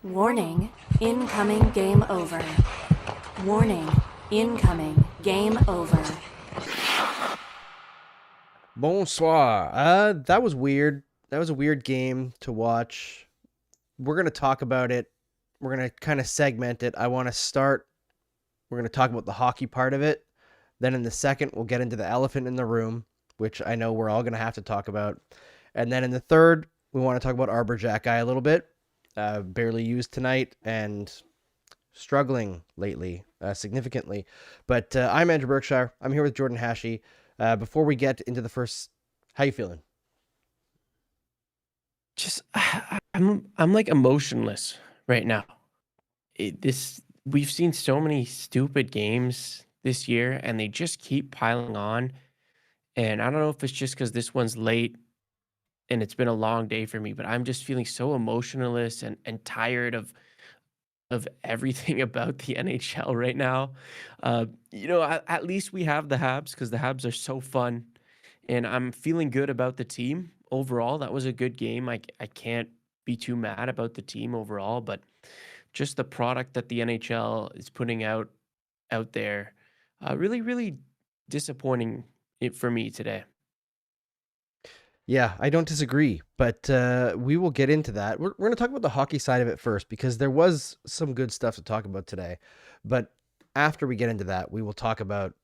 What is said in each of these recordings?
Warning, incoming game over. Warning, incoming game over. Bonsoir. That was weird. That was a weird game to watch. We're going to talk about it. We're going to kind of segment it. We're going to talk about the hockey part of it. Then in the second, we'll get into the elephant in the room, which I know we're all going to have to talk about. And then in the third, we want to talk about Arbor Jack Guy a little bit. Barely used tonight and struggling lately, significantly. But I'm Andrew Berkshire. I'm here with Jordan Hachey. Before we get into the first, how you feeling? I'm like emotionless right now. We've seen so many stupid games this year, and they just keep piling on. And I don't know if it's just because this one's late and it's been a long day for me, but I'm just feeling so emotionless and tired of everything about the NHL right now. At least we have the Habs because the Habs are so fun, and I'm feeling good about the team overall. That was a good game. I can't be too mad about the team overall, but just the product that the NHL is putting out there, really, really disappointing for me today. Yeah, I don't disagree, but we will get into that. We're going to talk about the hockey side of it first because there was some good stuff to talk about today. But after we get into that, we will talk about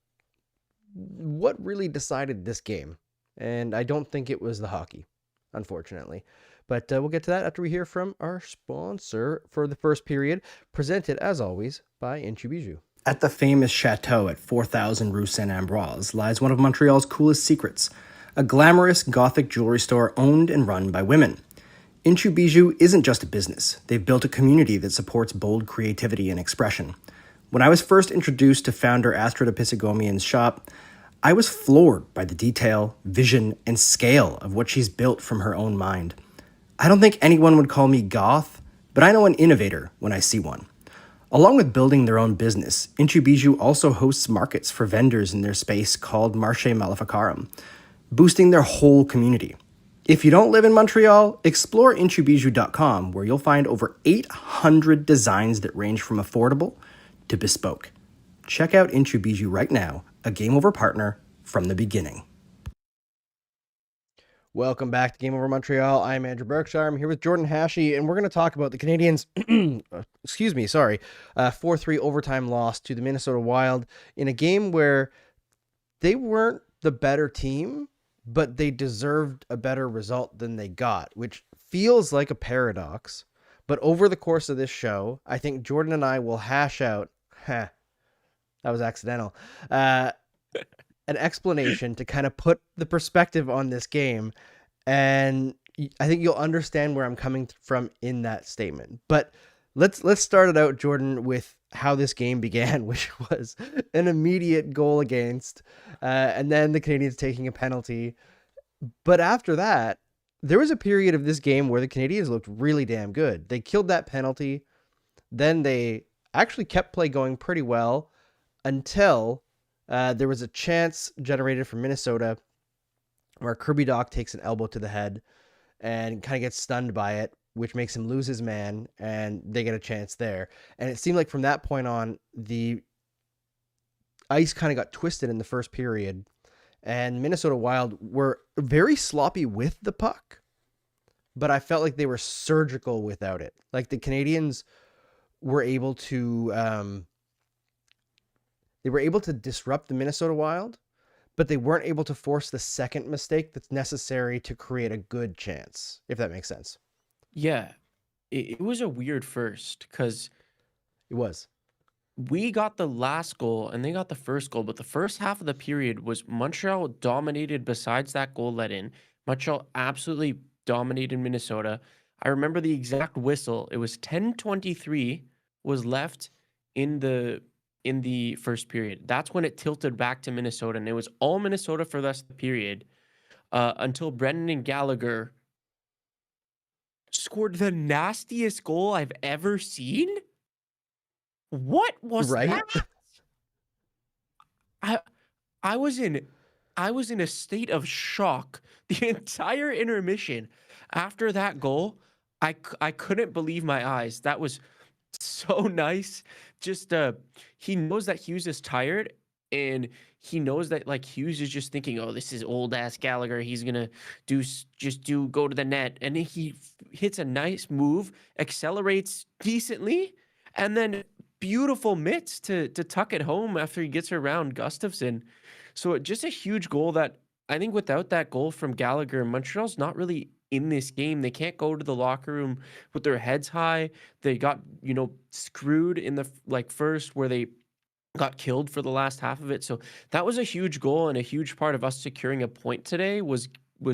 what really decided this game. And I don't think it was the hockey, unfortunately. But we'll get to that after we hear from our sponsor for the first period, presented, as always, by Inchu Bijou. At the famous chateau at 4000 Rue Saint-Ambroise lies one of Montreal's coolest secrets, a glamorous Gothic jewelry store owned and run by women. Inchu Bijou isn't just a business. They've built a community that supports bold creativity and expression. When I was first introduced to founder Astrid Episegomian's shop, I was floored by the detail, vision, and scale of what she's built from her own mind. I don't think anyone would call me goth, but I know an innovator when I see one. Along with building their own business, Inchu Bijou also hosts markets for vendors in their space called Marché Maleficarum, boosting their whole community. If you don't live in Montreal, explore inchubijou.com, where you'll find over 800 designs that range from affordable to bespoke. Check out Inchu Bijou right now, a Game Over partner from the beginning. Welcome back to Game Over Montreal. I'm Andrew Berkshire. I'm here with Jordan Hachey, and we're going to talk about the Canadiens, 4-3 overtime loss to the Minnesota Wild in a game where they weren't the better team, but they deserved a better result than they got, which feels like a paradox. But over the course of this show, I think Jordan and I will hash out, that was accidental, an explanation to kind of put the perspective on this game. And I think you'll understand where I'm coming from in that statement. But let's start it out, Jordan, with how this game began, which was an immediate goal against, and then the Canadiens taking a penalty. But after that, there was a period of this game where the Canadiens looked really damn good. They killed that penalty. Then they actually kept play going pretty well until there was a chance generated from Minnesota where Kirby Dach takes an elbow to the head and kind of gets stunned by it, which makes him lose his man, and they get a chance there. And it seemed like from that point on, the ice kind of got twisted in the first period, and Minnesota Wild were very sloppy with the puck, but I felt like they were surgical without it. Like the Canadiens were able to disrupt the Minnesota Wild, but they weren't able to force the second mistake that's necessary to create a good chance, if that makes sense. Yeah, it was a weird first because It was. we got the last goal and they got the first goal, but the first half of the period was Montreal dominated besides that goal let in. Montreal absolutely dominated Minnesota. I remember the exact whistle. It was 10:23 was left in the first period. That's when it tilted back to Minnesota, and it was all Minnesota for the rest of the period until Brendan and Gallagher scored the nastiest goal I've ever seen. What was Right? that? I I was in a state of shock the entire intermission after that goal. I couldn't believe my eyes. That was so nice. Just he knows that Hughes is tired, and he knows that like Hughes is just thinking, "Oh, this is old ass Gallagher. He's gonna go to the net," and then hits a nice move, accelerates decently, and then beautiful mitts to tuck it home after he gets around Gustafsson. So just a huge goal that I think without that goal from Gallagher, Montreal's not really in this game. They can't go to the locker room with their heads high. They got, screwed in the first where they got killed for the last half of it. So that was a huge goal, and a huge part of us securing a point today was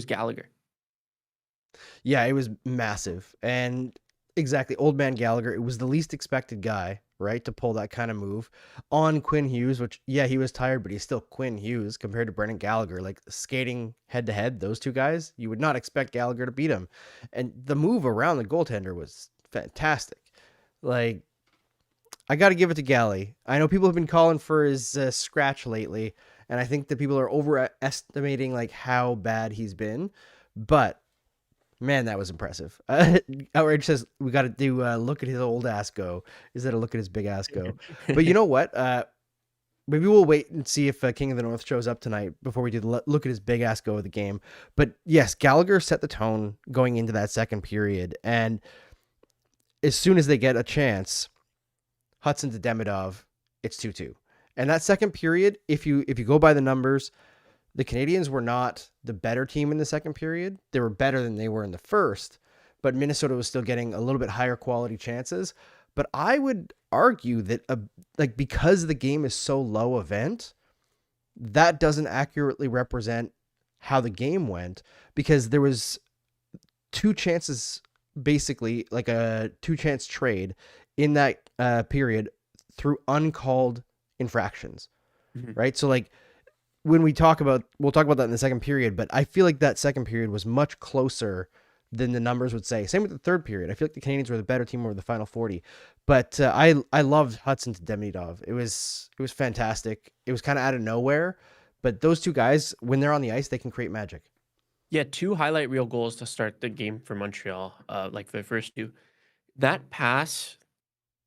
Gallagher. Yeah, it was massive. And exactly, old man Gallagher, it was the least expected guy, right, to pull that kind of move on Quinn Hughes, which, yeah, he was tired, but he's still Quinn Hughes compared to Brendan Gallagher. Like, skating head to head, those two guys, you would not expect Gallagher to beat him. And the move around the goaltender was fantastic. Like, I got to give it to Gally. I know people have been calling for his scratch lately, and I think that people are overestimating like how bad he's been, but man, that was impressive. Outrage says we got to do look at his old ass go instead of look at his big ass go. But you know what? Maybe we'll wait and see if King of the North shows up tonight before we do the look at his big ass go of the game. But yes, Gallagher set the tone going into that second period, and as soon as they get a chance, Hudson to Demidov, it's 2-2. And that second period, if you go by the numbers, the Canadiens were not the better team in the second period. They were better than they were in the first, but Minnesota was still getting a little bit higher quality chances. But I would argue that because the game is so low event, that doesn't accurately represent how the game went, because there was two chances, basically like a 2-chance trade in that period through uncalled infractions, right? So like when we'll talk about that in the second period, but I feel like that second period was much closer than the numbers would say. Same with the third period. I feel like the Canadiens were the better team over the final 40, but I loved Hudson to Demidov. It was fantastic. It was kind of out of nowhere, but those two guys, when they're on the ice, they can create magic. Yeah, 2 highlight reel goals to start the game for Montreal. Like the first 2, that pass,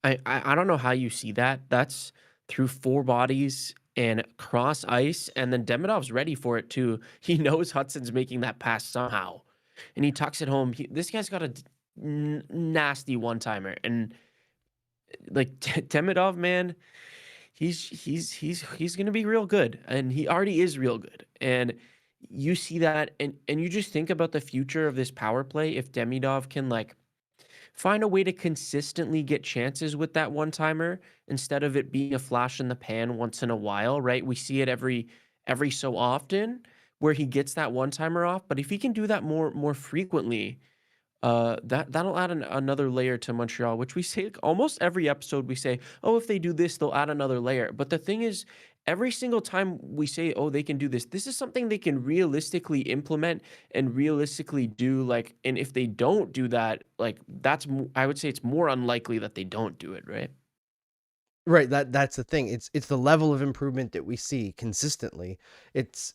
I don't know how you see that. That's through 4 bodies and cross ice, and then Demidov's ready for it too. He knows Hudson's making that pass somehow, and he tucks it home. This guy's got a nasty one-timer, and like Demidov, man, he's gonna be real good, and he already is real good. And you see that, and you just think about the future of this power play. If Demidov can find a way to consistently get chances with that one-timer instead of it being a flash in the pan once in a while, right? We see it every so often where he gets that one-timer off, but if he can do that more frequently, that'll add another layer to Montreal, which we say almost every episode. We say, oh, if they do this, they'll add another layer. But the thing is, every single time we say, oh, they can do this, this is something they can realistically implement and realistically do. And if they don't do that, I would say it's more unlikely that they don't do it, right? Right. That's the thing. It's the level of improvement that we see consistently. It's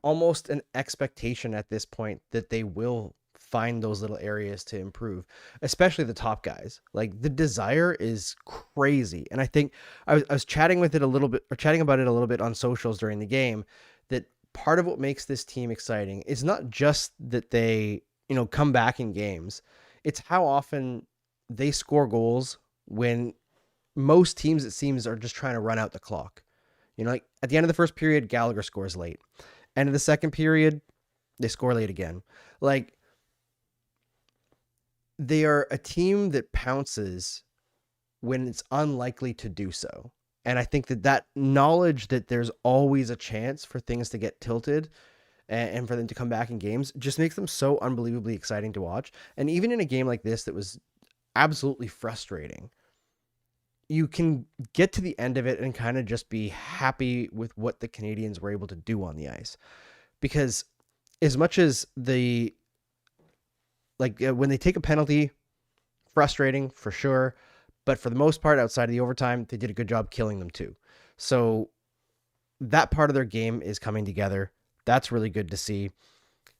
almost an expectation at this point that they will find those little areas to improve, especially the top guys. Like, the desire is crazy. And I think I was chatting about it a little bit on socials during the game, that part of what makes this team exciting is not just that they, come back in games. It's how often they score goals when most teams, it seems, are just trying to run out the clock. Like at the end of the first period, Gallagher scores late. End of the second period, they score late again. Like, they are a team that pounces when it's unlikely to do so. And I think that knowledge that there's always a chance for things to get tilted and for them to come back in games just makes them so unbelievably exciting to watch. And even in a game like this that was absolutely frustrating, you can get to the end of it and kind of just be happy with what the Canadiens were able to do on the ice. Because as much as when they take a penalty, frustrating for sure, but for the most part, outside of the overtime, they did a good job killing them too. So that part of their game is coming together. That's really good to see.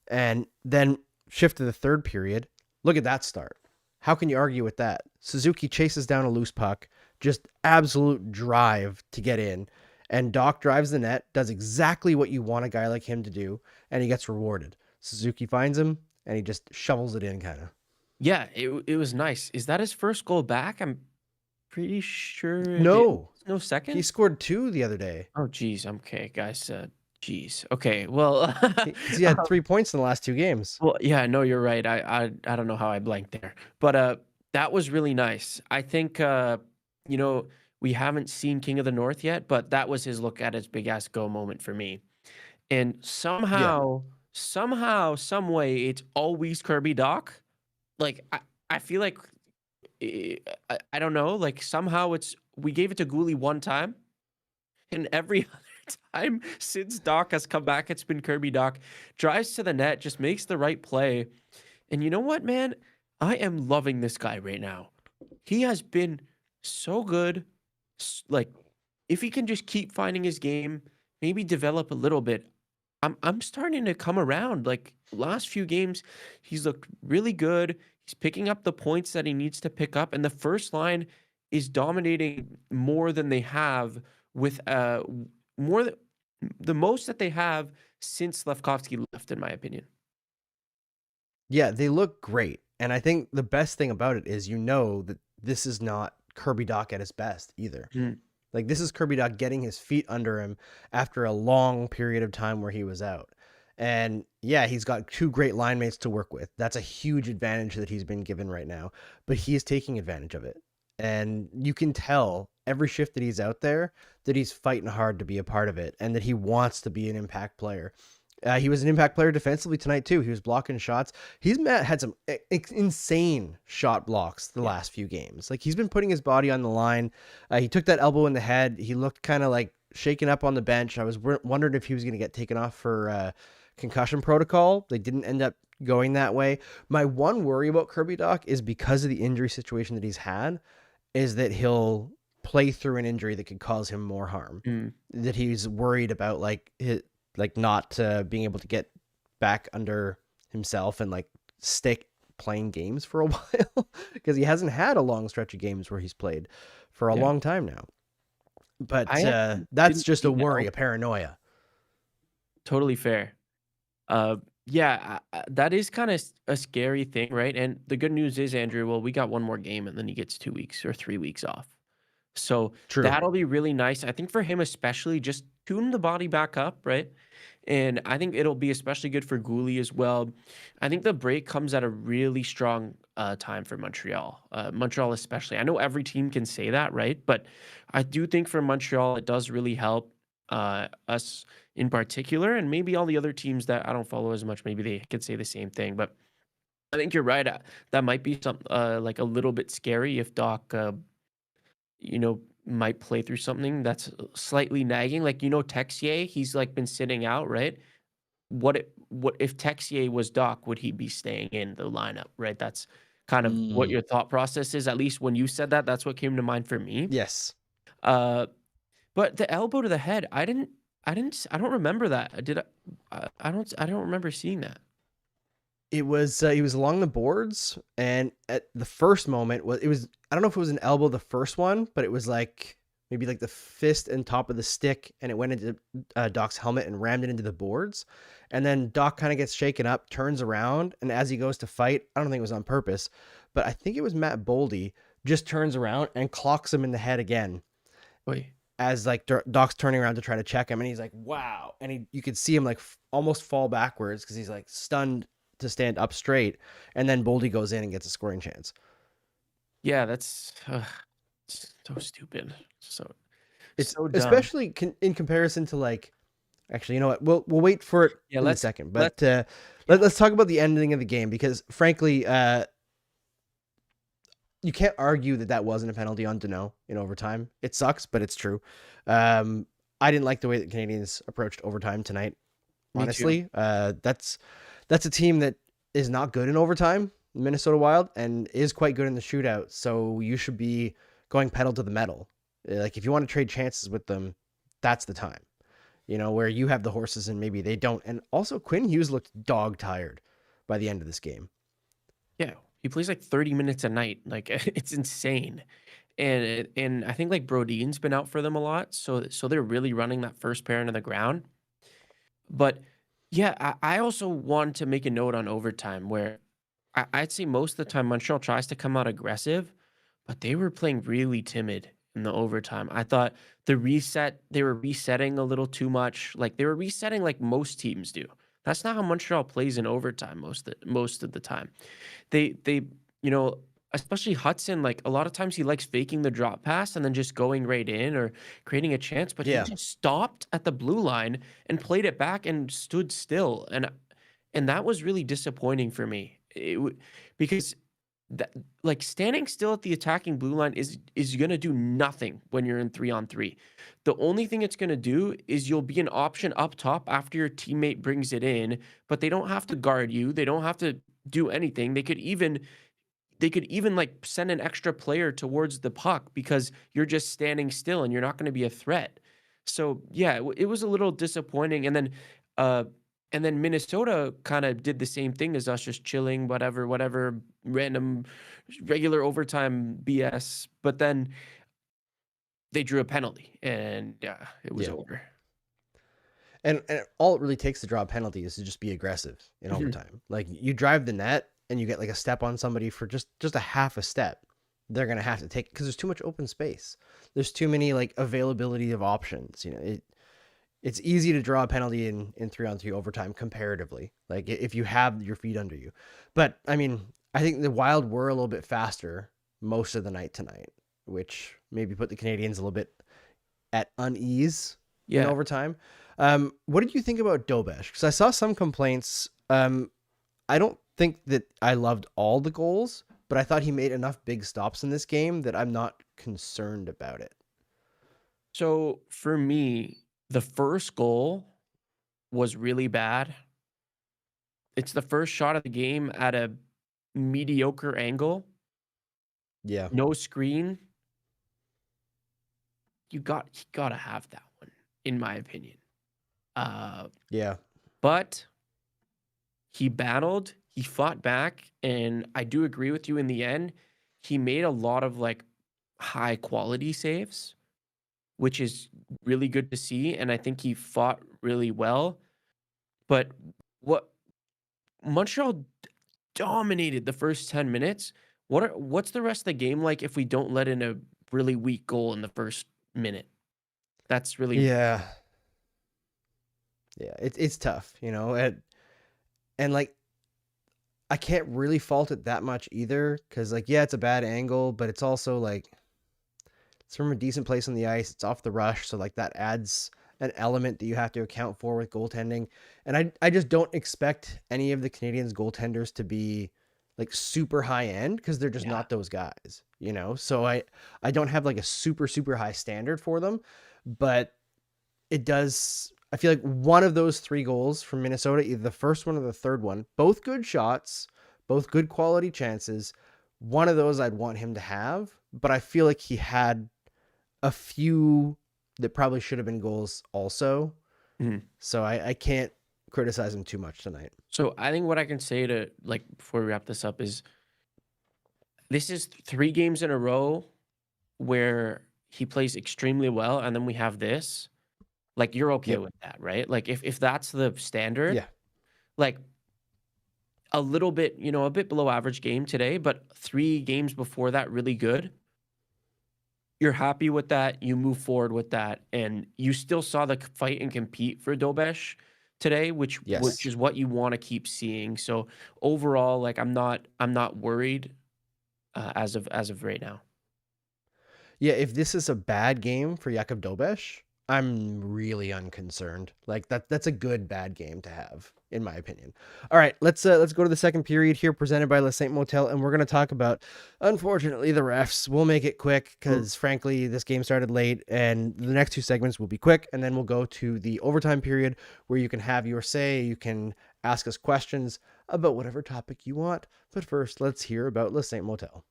And then shift to the third period. Look at that start. How can you argue with that? Suzuki chases down a loose puck, just absolute drive to get in, and Doc drives the net, does exactly what you want a guy like him to do, and he gets rewarded. Suzuki finds him, and he just shovels it in, kind of. Yeah, it was nice. Is that his first goal back? I'm pretty sure it is. No, No he second? scored 2 the other day. Oh, geez. Okay, guys. Geez. Okay, well, 'Cause he had 3 points in the last 2 games. well, yeah, no, you're right. I don't know how I blanked there, but that was really nice. I think you know, we haven't seen King of the North yet, but that was his look at his big ass go moment for me. And Yeah. some way, it's always Kirby Doc. Like I feel like I don't know. Like somehow we gave it to Gooley one time, and every other time since Doc has come back, it's been Kirby Doc. Drives to the net, just makes the right play. And you know what, man? I am loving this guy right now. He has been so good. Like, if he can just keep finding his game, maybe develop a little bit. I'm starting to come around. Like last few games, he's looked really good. He's picking up the points that he needs to pick up, and the first line is dominating more than they have with more the most that they have since Lefkovsky left, in my opinion. Yeah, they look great. And I think the best thing about it is that this is not Kirby Doc at his best either. Mm. Like, this is Kirby Doc getting his feet under him after a long period of time where he was out. And yeah, he's got 2 great line mates to work with. That's a huge advantage that he's been given right now, but he is taking advantage of it. And you can tell every shift that he's out there that he's fighting hard to be a part of it and that he wants to be an impact player. He was an impact player defensively tonight too. He was blocking shots. He's had some insane shot blocks the last few games. Like, he's been putting his body on the line. He took that elbow in the head. He looked kind of like shaken up on the bench. I was wondering if he was going to get taken off for concussion protocol. They didn't end up going that way. My one worry about Kirby Doc is because of the injury situation that he's had, is that he'll play through an injury that could cause him more harm. That he's worried about not being able to get back under himself and stick playing games for a while, because he hasn't had a long stretch of games where he's played for a long time now. But that's just a worry, a paranoia. Totally fair. Yeah, that is kind of a scary thing, right? And the good news is, Andrew, well, we got one more game and then he gets 2 weeks or 3 weeks off. So True. that'll be really nice. I think for him especially, just tune the body back up, right? And I think it'll be especially good for Gooley as well. I think the break comes at a really strong time for Montreal. Montreal especially. I know every team can say that, right? But I do think for Montreal, it does really help us in particular, and maybe all the other teams that I don't follow as much, maybe they could say the same thing. But I think you're right. That might be some like a little bit scary if Doc, might play through something that's slightly nagging. Like, Texier, he's been sitting out, right? What if Texier was Doc? Would he be staying in the lineup, right? That's kind of what your thought process is. At least when you said that, that's what came to mind for me. Yes. But the elbow to the head, I don't remember that. Did I don't remember seeing that. It was he was along the boards, and at the first moment I don't know if it was an elbow the first one, but it was maybe the fist and top of the stick, and it went into Doc's helmet and rammed it into the boards. And then Doc kind of gets shaken up, turns around, and as he goes to fight, I don't think it was on purpose, but I think it was Matt Boldy, just turns around and clocks him in the head again. Wait. As Doc's turning around to try to check him, and he's like, wow. And you could see him almost fall backwards because he's stunned to stand up straight. And then Boldy goes in and gets a scoring chance. Yeah, that's so stupid. It's so dumb. Especially in comparison to actually, you know what? We'll wait for it in a second. But let's talk about the ending of the game, because frankly, you can't argue that wasn't a penalty on Dumont in overtime. It sucks, but it's true. I didn't like the way that Canadians approached overtime tonight. Honestly, that's a team that is not good in overtime, Minnesota Wild, and is quite good in the shootout. So you should be going pedal to the metal. If you want to trade chances with them, that's the time. Where you have the horses and maybe they don't. And also, Quinn Hughes looked dog tired by the end of this game. Yeah, He plays like 30 minutes a night. Like it's insane. And I think like Brodeen's been out for them a lot, so they're really running that first pair into the ground. But yeah, I also want to make a note on overtime where I'd say most of the time Montreal tries to come out aggressive, but they were playing really timid in the overtime. I thought they were resetting a little too much. Like they were resetting like most teams do. That's not how Montreal plays in overtime most of the time. They you know, especially Hudson, like a lot of times he likes faking the drop pass and then just going right in or creating a chance, but he Yeah. just stopped at the blue line and played it back and stood still. And that was really disappointing for me. Because that, like standing still at the attacking blue line is going to do nothing when you're in 3-on-3. The only thing it's going to do is you'll be an option up top after your teammate brings it in, but they don't have to guard you. They don't have to do anything. They could even like send an extra player towards the puck because you're just standing still and you're not going to be a threat. So yeah, it was a little disappointing. And then Minnesota kind of did the same thing as us, just chilling, whatever, random, regular overtime BS. But then they drew a penalty, and it was over. And all it really takes to draw a penalty is to just be aggressive in overtime. Like you drive the net and you get like a step on somebody for just a half a step. They're going to have to take, because there's too much open space. There's too many like availability of options. You know, it's easy to draw a penalty in 3-on-3 overtime comparatively, like if you have your feet under you. But I mean, I think the Wild were a little bit faster most of the night tonight, which maybe put the Canadiens a little bit at unease in overtime. What did you think about Dobesh? Because I saw some complaints. I don't think that I loved all the goals, but I thought he made enough big stops in this game that I'm not concerned about it. So for me, the first goal was really bad. It's the first shot of the game at a mediocre angle. Yeah. No screen. You gotta have that one, in my opinion. Yeah. But he battled, he fought back, and I do agree with you in the end. He made a lot of like high quality saves, which is really good to see. And I think he fought really well. But Montreal dominated the first 10 minutes. What's the rest of the game like if we don't let in a really weak goal in the first minute? That's really... Yeah. It's tough, you know, and like, I can't really fault it that much either. Cause like, yeah, it's a bad angle, but it's also like, it's from a decent place on the ice. It's off the rush. So like that adds an element that you have to account for with goaltending. And I just don't expect any of the Canadiens goaltenders to be like super high end, because they're just not those guys, you know? So I don't have like a super, super high standard for them, but it does. I feel like one of those 3 goals from Minnesota, either the first one or the third one, both good shots, both good quality chances. One of those I'd want him to have, but I feel like he had a few that probably should have been goals also. So I can't criticize him too much tonight. So I think what I can say to, like, before we wrap this up is, this is 3 games in a row where he plays extremely well, and then we have this. Like, you're okay with that, right? Like, if that's the standard, like a little bit, you know, a bit below average game today, but 3 games before that really good. You're happy with that. You move forward with that, and you still saw the fight and compete for Dobesh today, which is what you want to keep seeing. So overall, like, I'm not worried as of right now. Yeah, if this is a bad game for Jakub Dobesh, I'm really unconcerned. Like that's a good bad game to have, in my opinion. All right, let's go to the second period here, presented by Le Saint Motel, and we're going to talk about, unfortunately, the refs. We'll make it quick because, frankly, this game started late, and the next 2 segments will be quick, and then we'll go to the overtime period where you can have your say. You can ask us questions about whatever topic you want. But first, let's hear about Le Saint Motel.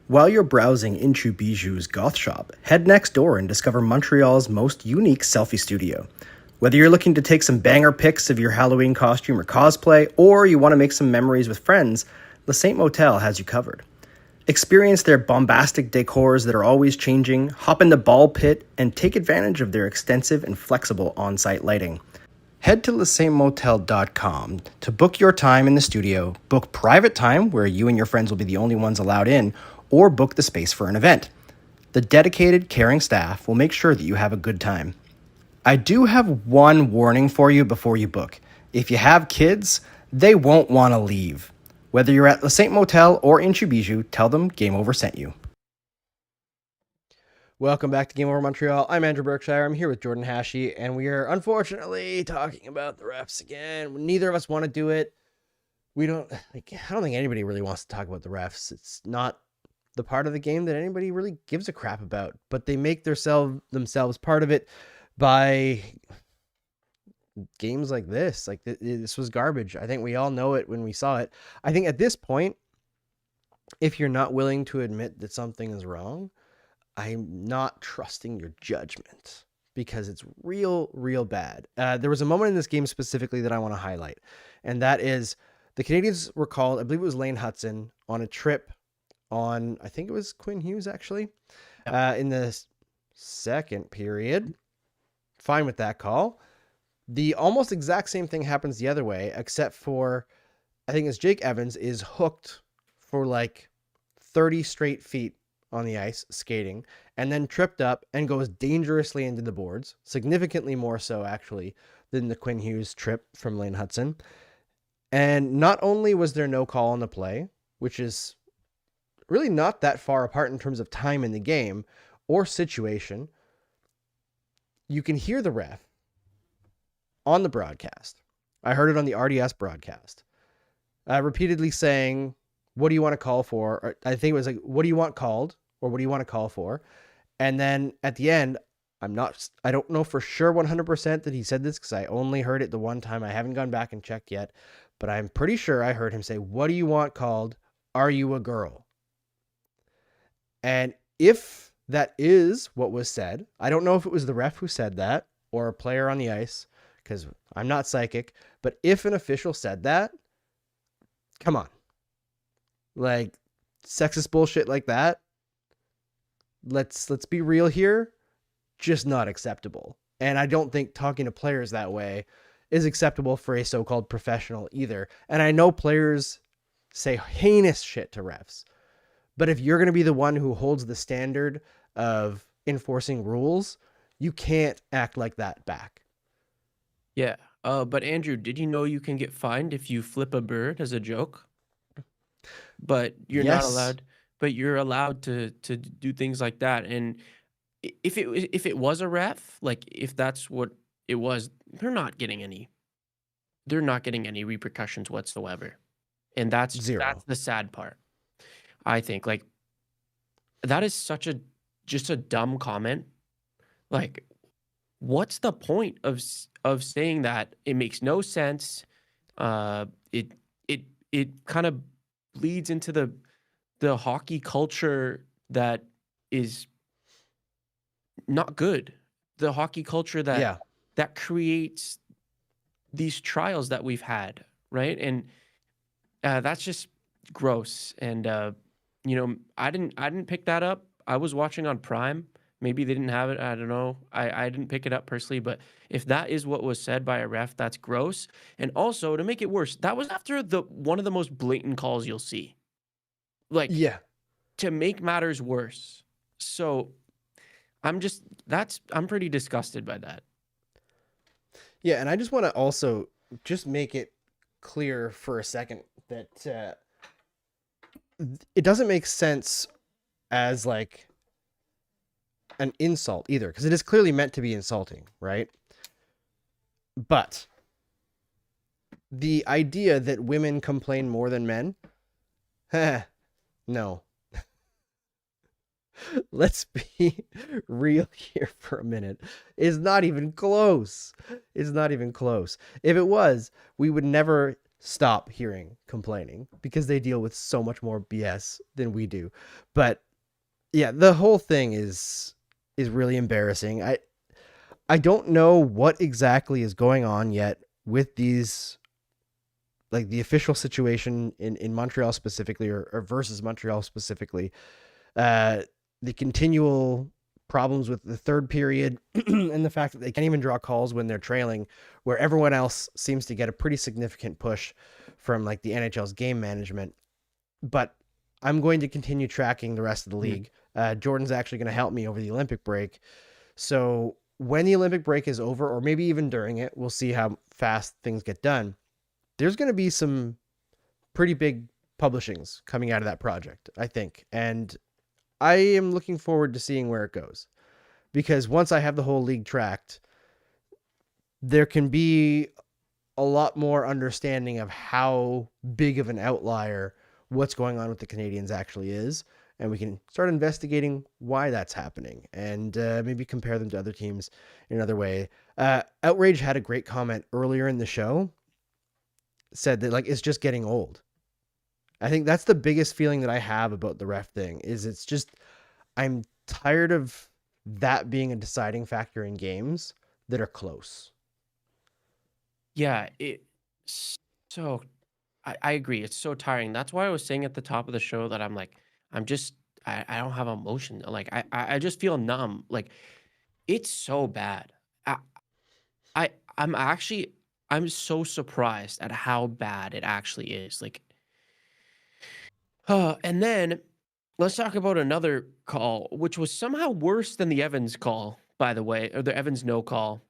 While you're browsing into Bijou's goth shop, head next door and discover Montreal's most unique selfie studio. Whether you're looking to take some banger pics of your Halloween costume or cosplay, or you want to make some memories with friends, Le Saint Motel has you covered. Experience their bombastic decors that are always changing, hop in the ball pit, and take advantage of their extensive and flexible on-site lighting. Head to lesaintmotel.com to book your time in the studio, book private time where you and your friends will be the only ones allowed in, or book the space for an event. The dedicated, caring staff will make sure that you have a good time. I do have one warning for you before you book. If you have kids, they won't want to leave. Whether you're at Le Saint Motel or in Chubijou, tell them Game Over sent you. Welcome back to Game Over Montreal. I'm Andrew Berkshire. I'm here with Jordan Hachey, and we are unfortunately talking about the refs again. Neither of us want to do it. I don't think anybody really wants to talk about the refs. It's not the part of the game that anybody really gives a crap about, but they make themselves part of it by games like this. Like this was garbage. I think we all know it when we saw it. I think at this point, if you're not willing to admit that something is wrong, I'm not trusting your judgment because it's real bad. There was a moment in this game specifically that I want to highlight, and that is the Canadiens were called, I believe it was Lane Hutson, on a trip on, I think it was Quinn Hughes actually, in the second period. Fine with that call. The almost exact same thing happens the other way, except for, I think it's Jake Evans is hooked for like 30 straight feet on the ice skating, and then tripped up and goes dangerously into the boards, significantly more so actually than the Quinn Hughes trip from Lane Hutson. And not only was there no call on the play, which is really not that far apart in terms of time in the game or situation, you can hear the ref on the broadcast. I heard it on the RDS broadcast, repeatedly saying, what do you want to call for? Or I think it was like, what do you want called? Or what do you want to call for? And then at the end, I don't know for sure 100% that he said this because I only heard it the one time. I haven't gone back and checked yet, but I'm pretty sure I heard him say, what do you want called? Are you a girl? And if that is what was said, I don't know if it was the ref who said that or a player on the ice because I'm not psychic, but if an official said that, come on. Like sexist bullshit like that, let's be real here, just not acceptable. And I don't think talking to players that way is acceptable for a so-called professional either. And I know players say heinous shit to refs, but if you're going to be the one who holds the standard of enforcing rules, you can't act like that back. Yeah. But Andrew, did you know you can get fined if you flip a bird as a joke? But you're not allowed. But you're allowed to do things like that. And if it was a ref, like if that's what it was, they're not getting any repercussions whatsoever. And that's Zero. That's the sad part. I think like that is just a dumb comment. Like, what's the point of saying that? It makes no sense. It kind of bleeds into the hockey culture that is not good. The hockey culture that creates these trials that we've had, right? And that's just gross. And I didn't pick that up. I was watching on Prime. Maybe they didn't have it. I don't know. I didn't pick it up personally, but if that is what was said by a ref, that's gross. And also, to make it worse, that was after one of the most blatant calls you'll see. Like, to make matters worse. So I'm pretty disgusted by that. Yeah, and I just want to also just make it clear for a second that it doesn't make sense as like an insult either, because it is clearly meant to be insulting, right? But the idea that women complain more than men, no. Let's be real here for a minute. It's not even close. It's not even close. If it was, we would never stop hearing complaining because they deal with so much more BS than we do. But yeah, the whole thing is really embarrassing. I don't know what exactly is going on yet with these like the official situation in Montreal specifically, or versus Montreal specifically, the continual problems with the third period and the fact that they can't even draw calls when they're trailing, where everyone else seems to get a pretty significant push from like the NHL's game management. But I'm going to continue tracking the rest of the league. Jordan's actually going to help me over the Olympic break. So when the Olympic break is over, or maybe even during it, we'll see how fast things get done. There's going to be some pretty big publishings coming out of that project, I think. And I am looking forward to seeing where it goes, because once I have the whole league tracked, there can be a lot more understanding of how big of an outlier what's going on with the Canadiens actually is. And we can start investigating why that's happening, and maybe compare them to other teams in another way. Outrage had a great comment earlier in the show, said that like it's just getting old. I think that's the biggest feeling that I have about the ref thing, is it's just, I'm tired of that being a deciding factor in games that are close. Yeah, so I agree. It's so tiring. That's why I was saying at the top of the show that I'm like, I don't have emotion. Like I just feel numb. Like it's so bad. I'm so surprised at how bad it actually is. Like, and then let's talk about another call, which was somehow worse than the Evans call, by the way, or the Evans no call.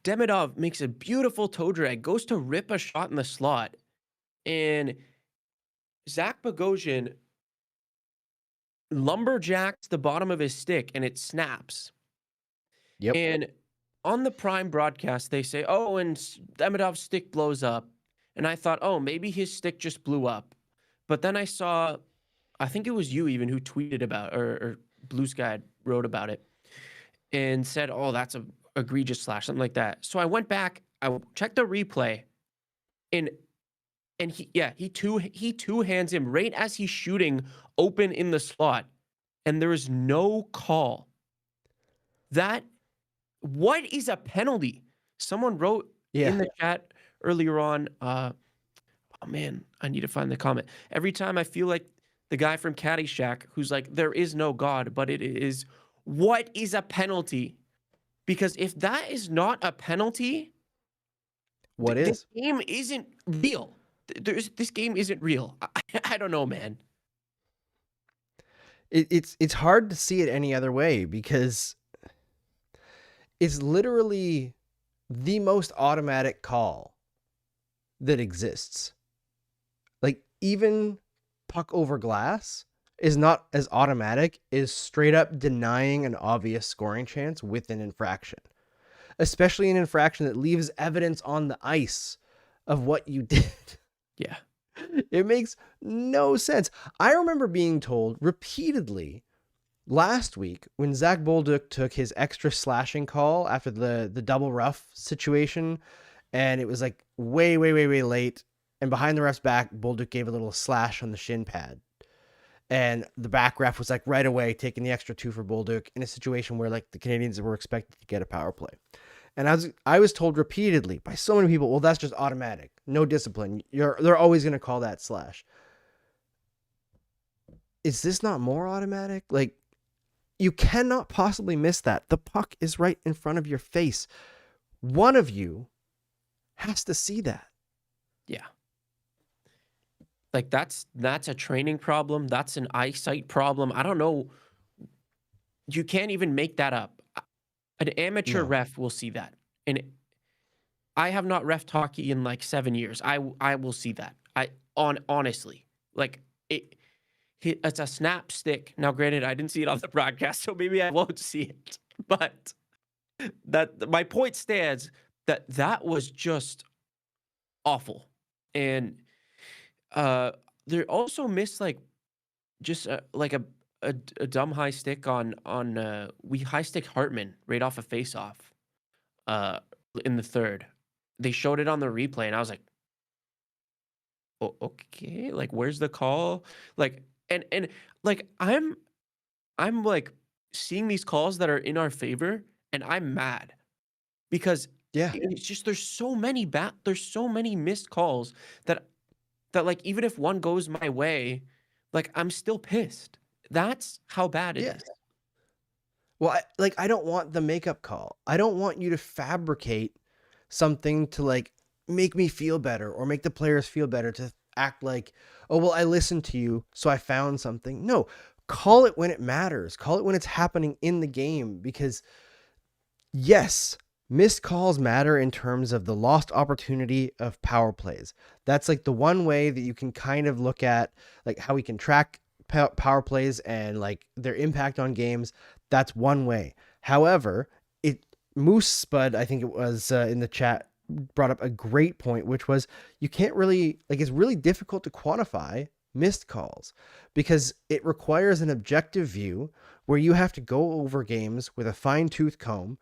Demidov makes a beautiful toe drag, goes to rip a shot in the slot, and Zach Bogosian lumberjacks the bottom of his stick, and it snaps. Yep. And on the Prime broadcast, they say, oh, and Demidov's stick blows up. And I thought, oh, maybe his stick just blew up. But then I saw, I think it was you even who tweeted about, or Blue Sky wrote about it and said, oh, that's a egregious slash, something like that. So I went back, I checked the replay, and he two hands him right as he's shooting open in the slot, and there is no call. What is a penalty? Someone wrote in the chat earlier on, oh man, I need to find the comment. Every time I feel like the guy from Caddyshack who's like, there is no God, but it is, what is a penalty? Because if that is not a penalty, what is? This game isn't real. This game isn't real. I don't know, man. It's hard to see it any other way, because it's literally the most automatic call that exists. Like, even puck over glass is not as automatic as straight up denying an obvious scoring chance with an infraction, especially an infraction that leaves evidence on the ice of what you did. Yeah. It makes no sense. I remember being told repeatedly last week when Zach Bolduc took his extra slashing call after the double rough situation, and it was like way late, and behind the ref's back, Bolduc gave a little slash on the shin pad. And the back ref was like right away taking the extra 2 for Bolduc in a situation where like the Canadiens were expected to get a power play. And I was told repeatedly by so many people, well, that's just automatic. No discipline. They're always going to call that slash. Is this not more automatic? Like, you cannot possibly miss that. The puck is right in front of your face. One of you has to see that. Yeah. Like that's a training problem. That's an eyesight problem. I don't know. You can't even make that up. An amateur ref will see that. And I have not reffed hockey in like 7 years. I will see that. Honestly, like it's a snap stick. Now, granted, I didn't see it on the broadcast, so maybe I won't see it. But my point stands that was just awful. And they also missed like just like a dumb high stick on we high stick Hartman right off a face-off in the third. They showed it on the replay, and I was like, oh, okay, like where's the call? Like and like I'm like seeing these calls that are in our favor, and I'm mad because Yeah. It's just there's so many missed calls that like even if one goes my way, like I'm still pissed. That's how bad it Yes. is. Well, I don't want the makeup call. I don't want you to fabricate something to like make me feel better or make the players feel better to act like, oh, well, I listened to you, so I found something. No, call it when it matters. Call it when it's happening in the game because, yes, missed calls matter in terms of the lost opportunity of power plays. That's like the one way that you can kind of look at like how we can track power plays and like their impact on games. That's one way. However, Moose Spud, I think it was in the chat, brought up a great point, which was you can't really like it's really difficult to quantify missed calls because it requires an objective view where you have to go over games with a fine-tooth comb,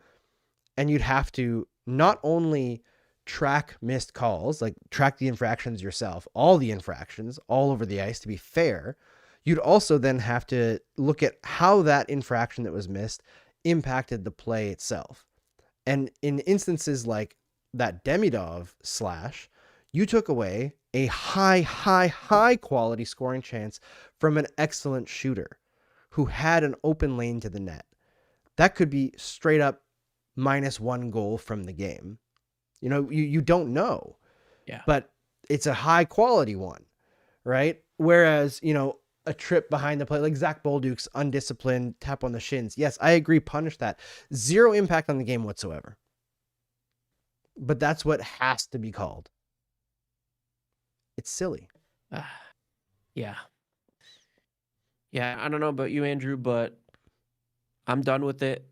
and you'd have to not only track missed calls, like track the infractions yourself, all the infractions all over the ice to be fair. You'd also then have to look at how that infraction that was missed impacted the play itself. And in instances like that Demidov slash, you took away a high quality scoring chance from an excellent shooter who had an open lane to the net. That could be straight up -1 goal from the game. You know, you don't know. Yeah. But it's a high quality one, right? Whereas, you know, a trip behind the play, like Zach Bolduc's undisciplined tap on the shins. Yes, I agree. Punish that. Zero impact on the game whatsoever. But that's what has to be called. It's silly. Yeah. Yeah, I don't know about you, Andrew, but I'm done with it.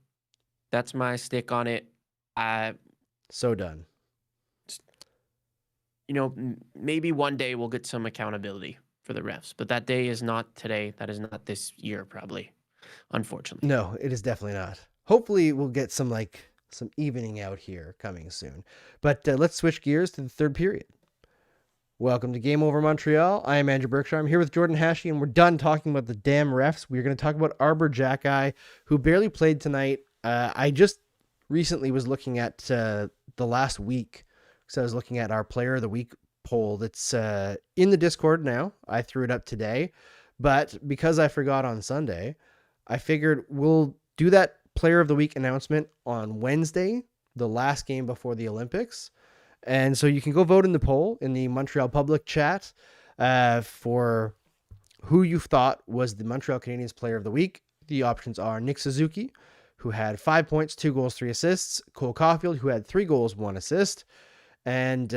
That's my stick on it. So done. Maybe one day we'll get some accountability for the refs, but that day is not today. That is not this year, probably, unfortunately. No, it is definitely not. Hopefully we'll get some evening out here coming soon. But let's switch gears to the third period. Welcome to Game Over Montreal. I am Andrew Berkshire. I'm here with Jordan Hachey, and we're done talking about the damn refs. We're going to talk about Arber Xhekaj, who barely played tonight. I just recently was looking at the last week, because I was looking at our Player of the Week poll that's in the Discord now. I threw it up today, but because I forgot on Sunday, I figured we'll do that Player of the Week announcement on Wednesday, the last game before the Olympics. And so you can go vote in the poll in the Montreal public chat for who you thought was the Montreal Canadiens Player of the Week. The options are Nick Suzuki, who had 5 points, 2 goals, 3 assists. Cole Caulfield, who had 3 goals, 1 assist. And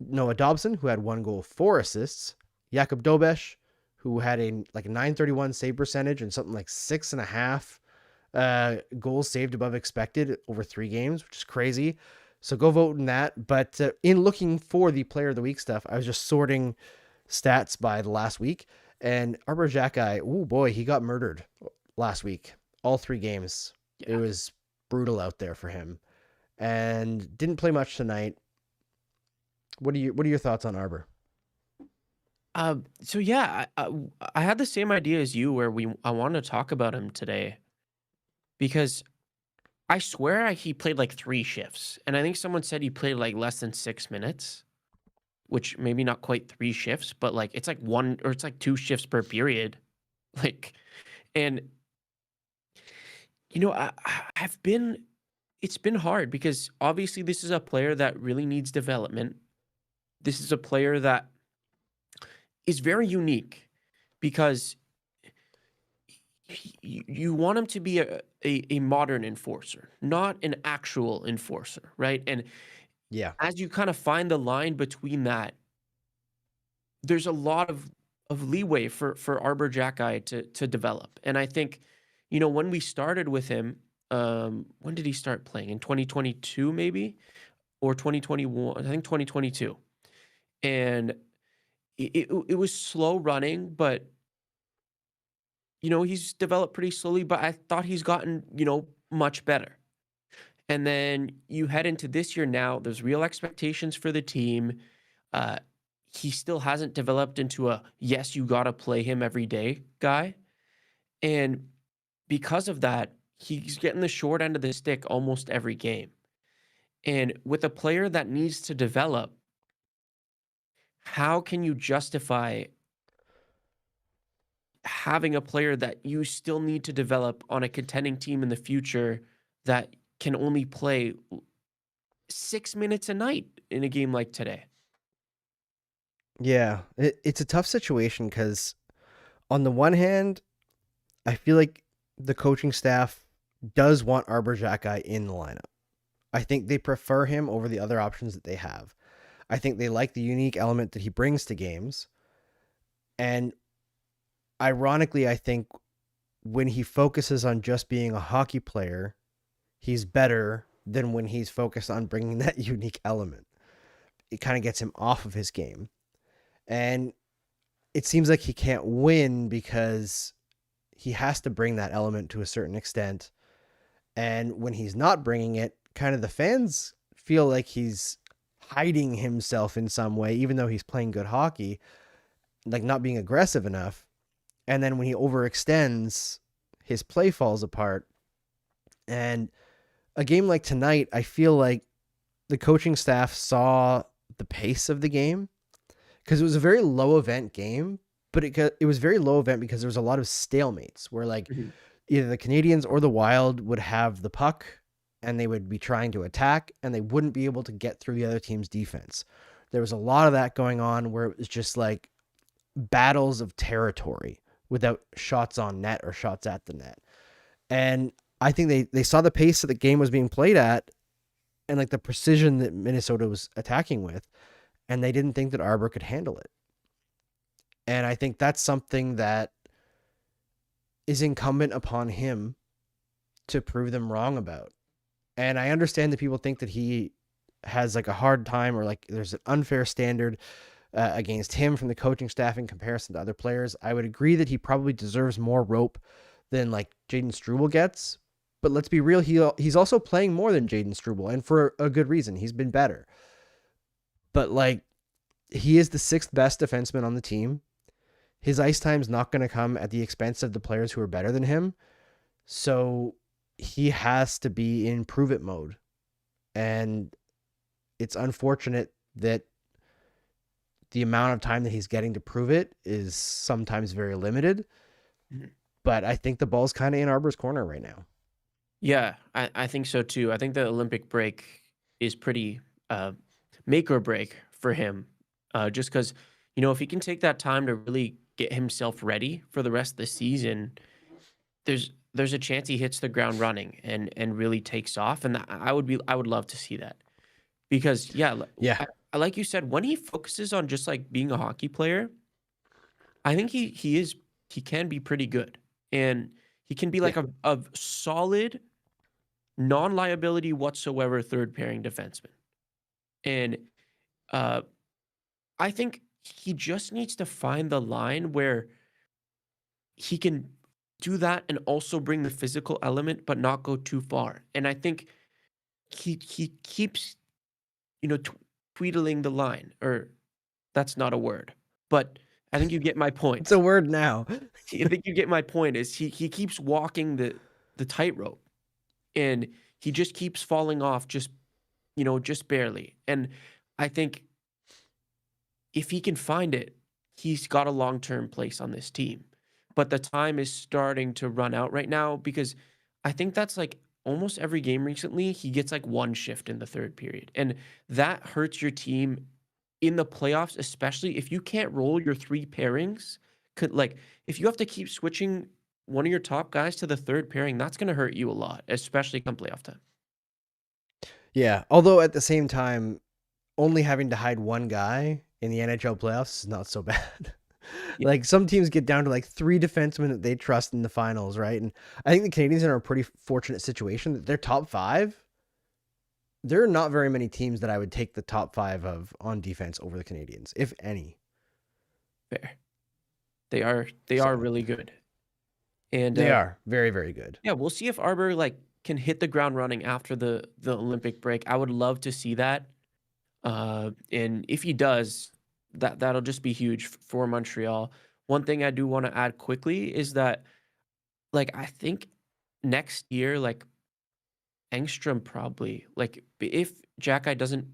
Noah Dobson, who had 1 goal, 4 assists. Jakub Dobeš, who had a 931 save percentage and something like 6.5 goals saved above expected over 3 games, which is crazy. So go vote in that. But in looking for the Player of the Week stuff, I was just sorting stats by the last week. And Arber Xhekaj, oh boy, he got murdered last week. All 3 games. Yeah. It was brutal out there for him. And didn't play much tonight. What are your thoughts on Arber? So yeah, I had the same idea as you where I want to talk about him today because I swear he played 3 shifts, and I think someone said he played less than 6 minutes, which maybe not quite 3 shifts, but it's 1 or it's 2 shifts per period, and it's been hard because obviously this is a player that really needs development. This is a player that is very unique because you want him to be a modern enforcer, not an actual enforcer, right? And yeah, as you kind of find the line between that, there's a lot of leeway for Arber Xhekaj to develop. And I think, when we started with him, when did he start playing? In 2022 maybe? Or 2021? I think 2022. And it was slow running, but he's developed pretty slowly, but I thought he's gotten, much better. And then you head into this year now, there's real expectations for the team. He still hasn't developed into a, yes, you got to play him every day guy. And because of that, he's getting the short end of the stick almost every game. And with a player that needs to develop, how can you justify having a player that you still need to develop on a contending team in the future that can only play 6 minutes a night in a game like today? Yeah, it's a tough situation because on the one hand, I feel like the coaching staff does want Arbor Xhekaj in the lineup. I think they prefer him over the other options that they have. I think they like the unique element that he brings to games. And ironically, I think when he focuses on just being a hockey player, he's better than when he's focused on bringing that unique element. It kind of gets him off of his game. And it seems like he can't win because he has to bring that element to a certain extent. And when he's not bringing it, kind of the fans feel like he's hiding himself in some way, even though he's playing good hockey, like not being aggressive enough. And then when he overextends, his play falls apart. And a game like tonight, I feel like the coaching staff saw the pace of the game because it was a very low event game, but it was very low event because there was a lot of stalemates where like either the Canadiens or the Wild would have the puck and they would be trying to attack and they wouldn't be able to get through the other team's defense. There was a lot of that going on where it was just like battles of territory without shots on net or shots at the net. And I think they saw the pace that the game was being played at and like the precision that Minnesota was attacking with, and they didn't think that Arbor could handle it. And I think that's something that is incumbent upon him to prove them wrong about. And I understand that people think that he has like a hard time or like there's an unfair standard against him from the coaching staff in comparison to other players. I would agree that he probably deserves more rope than like Jaden Struble gets. But let's be real, he's also playing more than Jaden Struble, and for a good reason. He's been better. But like, he is the 6th best defenseman on the team. His ice time's not going to come at the expense of the players who are better than him. So he has to be in prove it mode. And it's unfortunate that the amount of time that he's getting to prove it is sometimes very limited. But I think the ball's kind of in Arbor's corner right now. Yeah, I think so too. I think the Olympic break is pretty make or break for him. Just because, if he can take that time to really get himself ready for the rest of the season, there's a chance he hits the ground running and really takes off. And I would love to see that. Because I like you said, when he focuses on just like being a hockey player, I think he can be pretty good. And he can be like a solid, non-liability whatsoever third pairing defenseman. And I think he just needs to find the line where he can do that and also bring the physical element, but not go too far. And I think he keeps, tweedling the line, or that's not a word, but I think you get my point. It's a word now. I think you get my point. Is he keeps walking the tightrope, and he just keeps falling off, just barely. And I think if he can find it, he's got a long-term place on this team. But the time is starting to run out right now because I think that's like almost every game recently, he gets like one shift in the third period. And that hurts your team in the playoffs, especially if you can't roll your 3 pairings. Like if you have to keep switching one of your top guys to the third pairing, that's going to hurt you a lot, especially come playoff time. Yeah, although at the same time, only having to hide one guy in the NHL playoffs is not so bad. Like some teams get down to like 3 defensemen that they trust in the finals, right? And I think the Canadiens are in a pretty fortunate situation that their top 5, there are not very many teams that I would take the top 5 of on defense over the Canadiens, if any. Fair. They are really good. And they are very, very good. Yeah, we'll see if Arbor can hit the ground running after the Olympic break. I would love to see that. And if he does, that'll just be huge for Montreal. One thing I do want to add quickly is that I think next year, Engstrom probably. Like if Jacky doesn't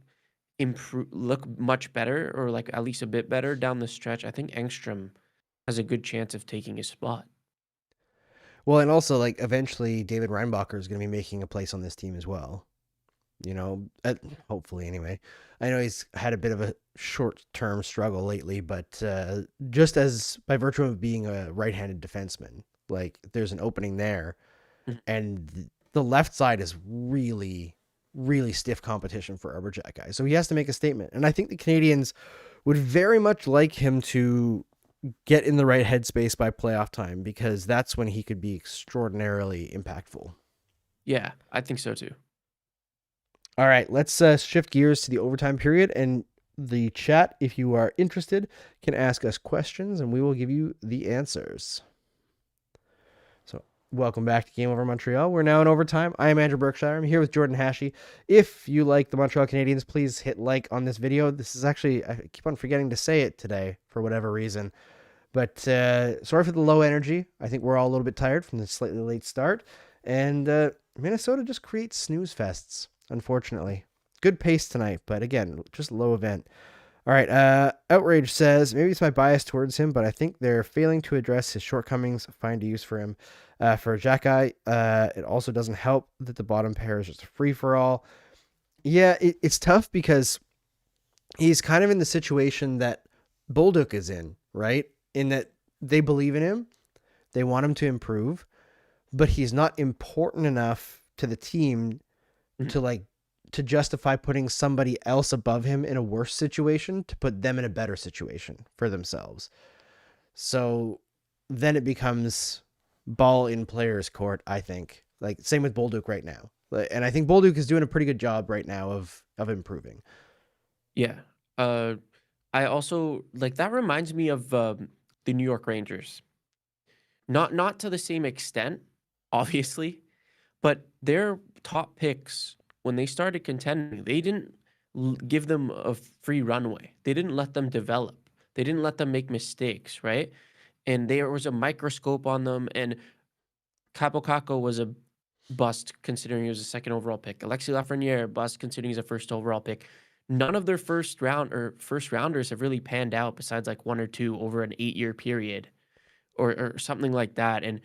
look much better or like at least a bit better down the stretch, I think Engstrom has a good chance of taking his spot. Well, and also like eventually David Reinbacher is going to be making a place on this team as well. Hopefully anyway. I know he's had a bit of a short-term struggle lately, but just as by virtue of being a right-handed defenseman, like there's an opening there, and the left side is really, really stiff competition for Arbor Jacky. So he has to make a statement, and I think the Canadiens would very much like him to get in the right headspace by playoff time, because that's when he could be extraordinarily impactful. Yeah, I think so too. All right, let's shift gears to the overtime period, and the chat, if you are interested, can ask us questions, and we will give you the answers. So, welcome back to Game Over Montreal. We're now in overtime. I am Andrew Berkshire. I'm here with Jordan Hachey. If you like the Montreal Canadiens, please hit like on this video. This is actually, I keep on forgetting to say it today for whatever reason. But sorry for the low energy. I think we're all a little bit tired from the slightly late start. And Minnesota just creates snooze fests. Unfortunately, good pace tonight, but again, just low event. All right. Outrage says, maybe it's my bias towards him, but I think they're failing to address his shortcomings, find a use for him. For Jacky, it also doesn't help that the bottom pair is just a free for all. Yeah, it's tough because he's kind of in the situation that Bolduc is in, right? In that they believe in him, they want him to improve, but he's not important enough to the team to justify putting somebody else above him in a worse situation to put them in a better situation for themselves. So then it becomes ball in players' court, I think. Like same with Bolduc right now. And I think Bolduc is doing a pretty good job right now of improving. Yeah. I also like that reminds me of the New York Rangers. Not to the same extent, obviously, but their top picks, when they started contending, they didn't give them a free runway. They didn't let them develop. They didn't let them make mistakes, right? And there was a microscope on them, and Capo Caco was a bust considering he was a second overall pick. Alexis Lafreniere, bust considering he's a first overall pick. None of their first rounders have really panned out besides like one or two over an 8-year period or something like that. And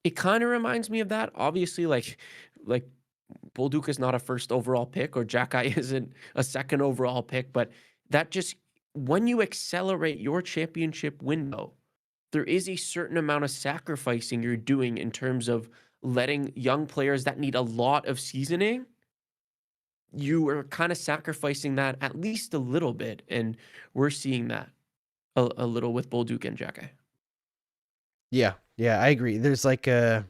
it kind of reminds me of that. Obviously, like Bolduc is not a first overall pick, or Jacky isn't a second overall pick, but that just, when you accelerate your championship window, there is a certain amount of sacrificing you're doing in terms of letting young players that need a lot of seasoning. You are kind of sacrificing that at least a little bit, and we're seeing that a little with Bolduc and Jacky. Yeah, I agree. There's like a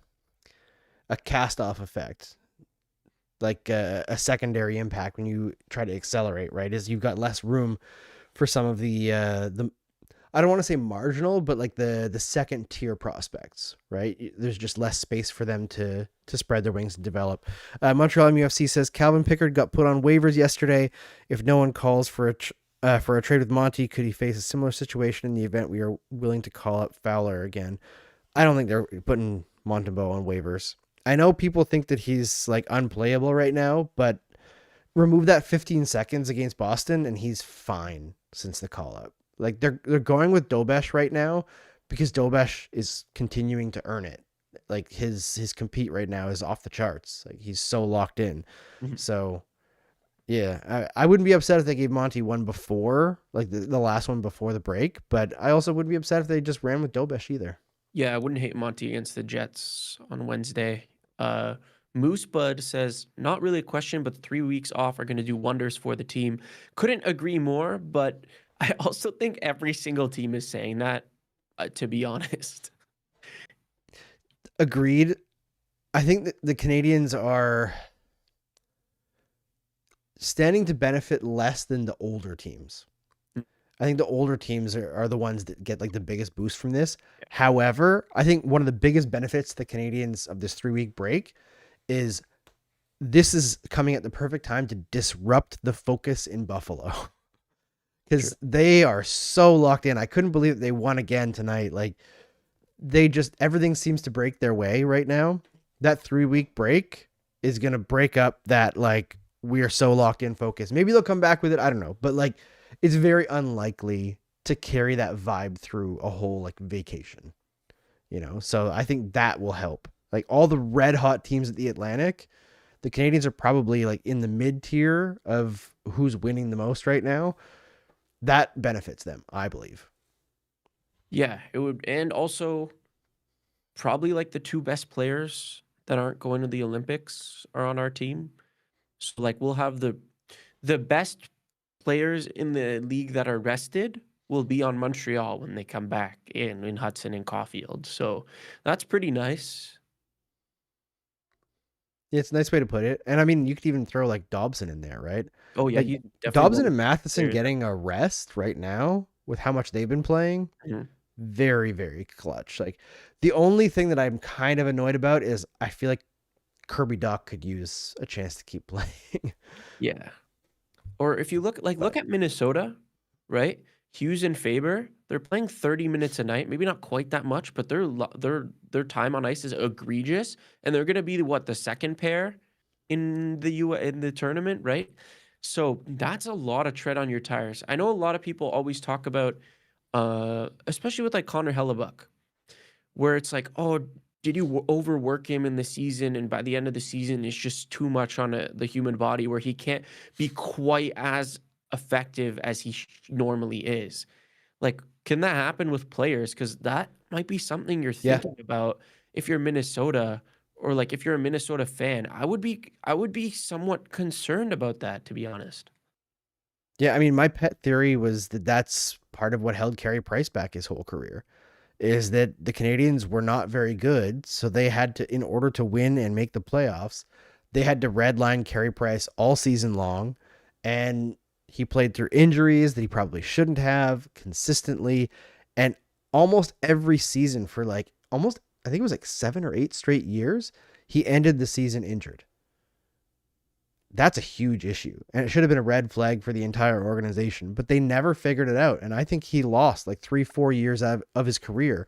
cast-off effect, like a secondary impact when you try to accelerate, right? Is you've got less room for some of the I don't want to say marginal, but like the second tier prospects, right? There's just less space for them to spread their wings and develop. Montreal MUFC says Calvin Pickard got put on waivers yesterday. If no one calls for a trade with Monty, could he face a similar situation in the event we are willing to call up Fowler again? I don't think they're putting Montembeault on waivers. I know people think that he's like unplayable right now, but remove that 15 seconds against Boston and he's fine since the call up. Like they're going with Dobesh right now because Dobesh is continuing to earn it. Like his compete right now is off the charts. Like he's so locked in. Mm-hmm. So yeah, I wouldn't be upset if they gave Monty one before, like the last one before the break, but I also wouldn't be upset if they just ran with Dobesh either. Yeah, I wouldn't hate Monty against the Jets on Wednesday. Moose Bud says, not really a question, but the 3 weeks off are going to do wonders for the team. Couldn't agree more, but I also think every single team is saying that, to be honest. Agreed. I think that the Canadiens are standing to benefit less than the older teams. I think the older teams are the ones that get like the biggest boost from this. Yeah. However, I think one of the biggest benefits to the Canadiens of this 3-week break is this is coming at the perfect time to disrupt the focus in Buffalo. Because they are so locked in. I couldn't believe that they won again tonight. Like they just, everything seems to break their way right now. That 3-week break is going to break up that, like, we are so locked in focus. Maybe they'll come back with it. I don't know. But, like, it's very unlikely to carry that vibe through a whole, like, vacation, you know? So I think that will help. Like, all the red hot teams at the Atlantic, the Canadiens are probably, like, in the mid tier of who's winning the most right now. That benefits them, I believe. Yeah, it would, and also probably like the two best players that aren't going to the Olympics are on our team. So like we'll have the best players in the league that are rested will be on Montreal when they come back in Hudson and Caulfield. So that's pretty nice. Yeah, it's a nice way to put it. And I mean, you could even throw like Dobson in there, right? Oh yeah, Like, he's definitely Dobson one of and the Matheson players. getting a rest right now with how much they've been playing, Mhm. very, very clutch. Like, the only thing that I'm kind of annoyed about is I feel like Kirby Dach could use a chance to keep playing. Yeah. Or if you look at Minnesota, right? Hughes and Faber, they're playing 30 minutes a night, maybe not quite that much, but their time on ice is egregious, and they're gonna be the second pair in the tournament, right? So that's a lot of tread on your tires. I know a lot of people always talk about, especially with like Connor Hellebuck, where it's like, oh, did you overwork him in the season? And by the end of the season, it's just too much on the human body where he can't be quite as effective as he normally is. Like, can that happen with players? Because that might be something you're Yeah. thinking about if you're Minnesota, or like if you're a Minnesota fan. I would be somewhat concerned about that, to be honest. Yeah, I mean, my pet theory was that that's part of what held Carey Price back his whole career, is that the Canadians were not very good, so they had to, in order to win and make the playoffs, they had to redline Carey Price all season long, and he played through injuries that he probably shouldn't have consistently, and almost every season for like almost, I think it was like 7 or 8 straight years, he ended the season injured. That's a huge issue, and it should have been a red flag for the entire organization, but they never figured it out. And I think he lost like 3-4 years of his career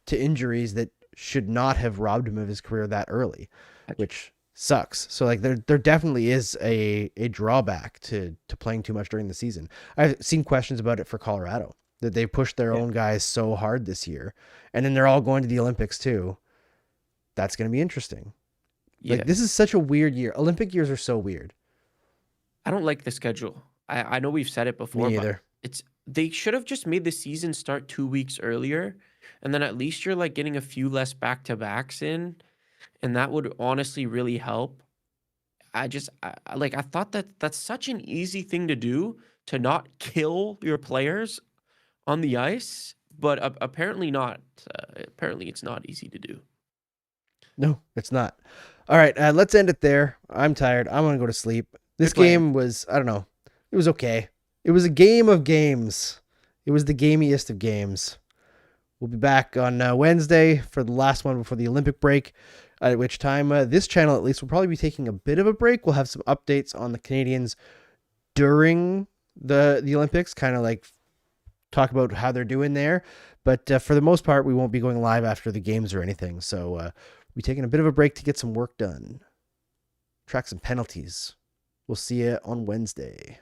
to injuries that should not have robbed him of his career that early, which sucks. So like there definitely is a drawback to playing too much during the season. I've seen questions about it for Colorado, that they pushed their own guys so hard this year, and then they're all going to the Olympics too. That's going to be interesting. Yeah. Like, this is such a weird year. Olympic years are so weird. I don't like the schedule. I know we've said it before, Me but either. they should have just made the season start 2 weeks earlier, and then at least you're like getting a few less back-to-backs in, and that would honestly really help. I thought that that's such an easy thing to do, to not kill your players on the ice, but apparently not. Apparently it's not easy to do. No, it's not. All right, let's end it there. I'm tired. I'm gonna go to sleep. This Good plan. game was, I don't know, it was okay. It was a game of games. It was the gamiest of games. We'll be back on Wednesday for the last one before the Olympic break, at which time this channel at least will probably be taking a bit of a break. We'll have some updates on the Canadians during the Olympics, kind of like talk about how they're doing there. But for the most part, we won't be going live after the games or anything. So we'll be taking a bit of a break to get some work done, track some penalties. We'll see you on Wednesday.